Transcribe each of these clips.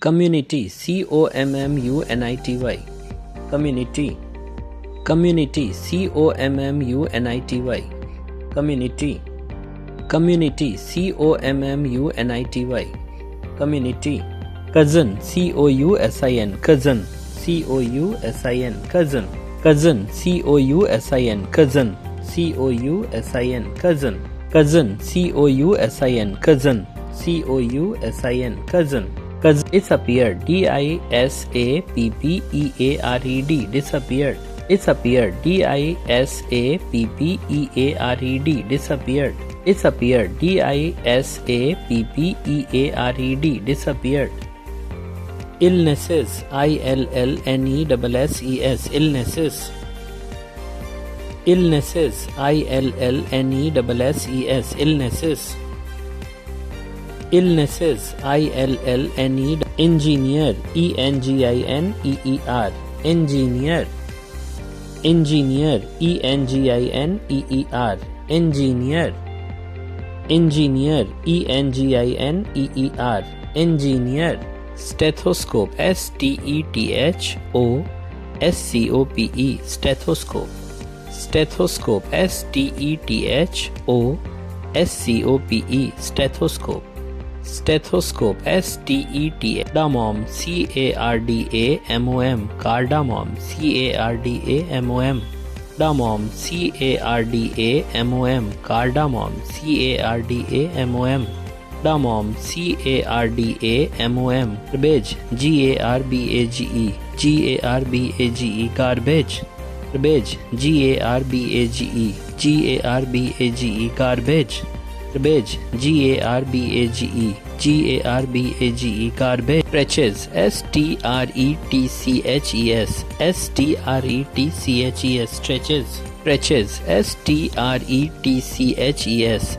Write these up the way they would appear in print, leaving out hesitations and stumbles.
community, community, community, community, community, community, community, community, community, cousin, cousin, cousin, cousin, cousin, cousin, cousin, cousin, cousin, cousin, cousin, cousin, cousin, cousin, cousin, cousin, disappeared, disappeared, disappeared, disappeared, disappeared, disappeared, disappeared, disappeared, disappeared. Illnesses, illnesses, illnesses, illnesses, illnesses, illnesses, illnesses, engineer, engineer, engineer, engineer, engineer, engineer, engineer, engineer, engineer. Stethoscope, stethoscope, stethoscope, stethoscope, stethoscope, stethoscope, stethoscope, cardamom, cardamom, cardamom, cardamom, cardamom, cardamom, cardamom, cardamom, cardamom, cardamom, garbage, garbage, garbage, garbage, garbage, garbage, garbage, garbage, garbage. Stretches, stretches, stretches, stretches, stretches, stretches,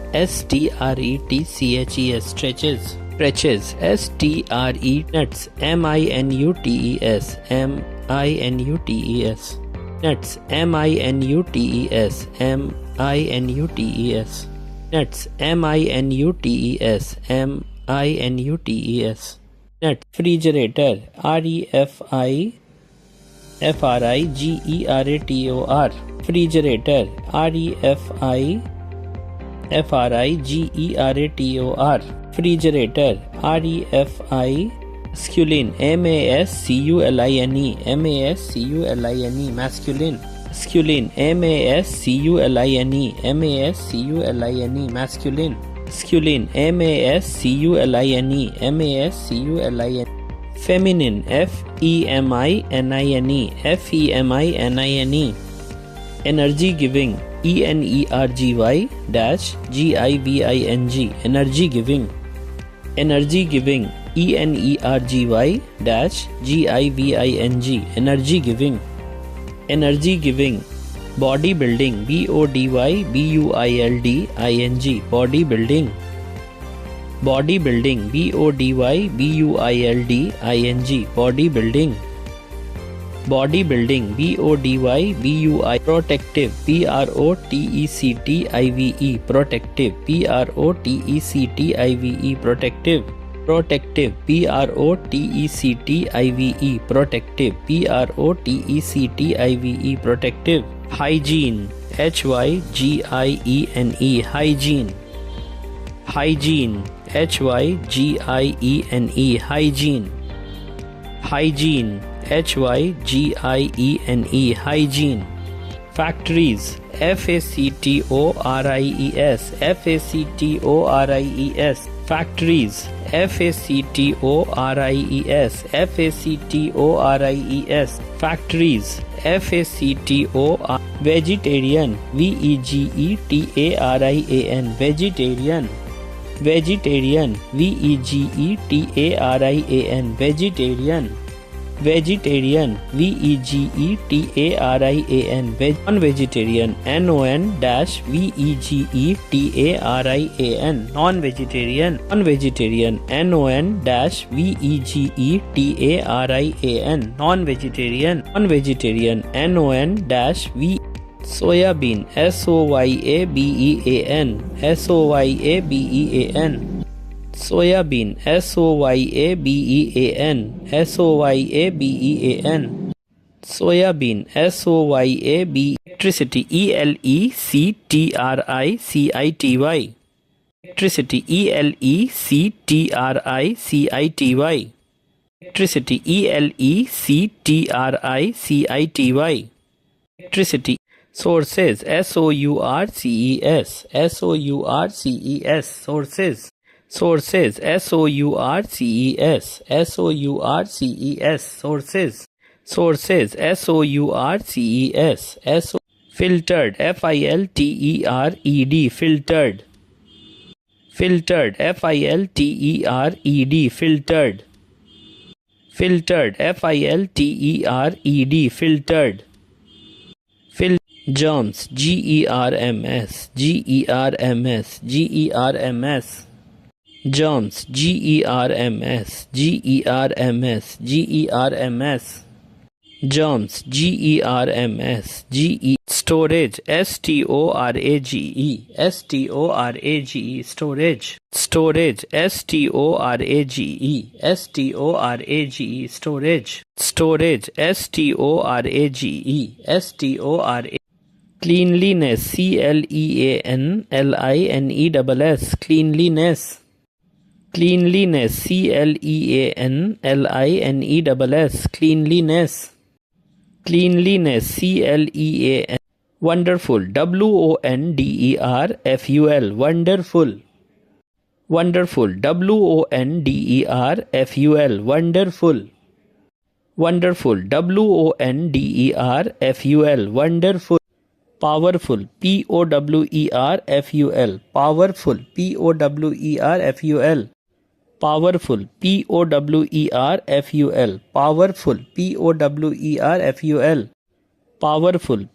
stretches, stretches, stretches, nuts, minuts, minuts, nuts, minuts, minuts, nuts, minuts, minuts, nuts. Refrigerator, refrigerator, refrigerator, refrigerator, refrigerator, masculine, masculine, masculine, masculine, masculine, masculine, masculine, masculine, masculine, masculine, masculine. Feminine, feminine, feminine. Energy giving, energy dash giving, energy giving, energy giving, energy dash giving, energy giving, energy giving. Bodybuilding, bodybuilding, bodybuilding, bodybuilding, bodybuilding, bodybuilding, protective, protective, protective, protective, protective, protective, protective, protective, protective. Hygiene, hygiene, hygiene, hygiene, hygiene, hygiene, hygiene, hygiene. Factories, factories, factories, factories, factories, factories, factories, vegetarian, vegetarian, vegetarian, vegetarian, vegetarian, vegetarian, vegetarian, vegetarian, non-vegetarian, non-vegetarian, non-vegetarian, non-vegetarian, non-vegetarian, non-vegetarian, non-vegetarian, non-v. Soyabean, soyabean, soyabean, soybean, soyabean, soyabean, soybean, soyab, electricity, electricity, electricity, electricity, electricity, electricity, electricity. Sources, sources, sources, sources, sources, sources, sources, sources, sources, sources, filtered, filtered, filtered, filtered, filtered, filtered, filtered, filtered, filtered, germs, germs, germs, germs, germs, germs, germs, germs, germs, germs, storage, storage, storage, storage, storage, storage, storage, storage, storage, storage, storage, cleanliness, cleanliness, cleanliness, cleanliness, cleanliness, cleanliness, cleanliness, clean, wonderful, wonderful, wonderful, wonderful, wonderful, wonderful, wonderful, wonderful, wonderful, powerful, powerful, powerful, powerful, powerful, powerful, powerful, powerful, powerful, powerful,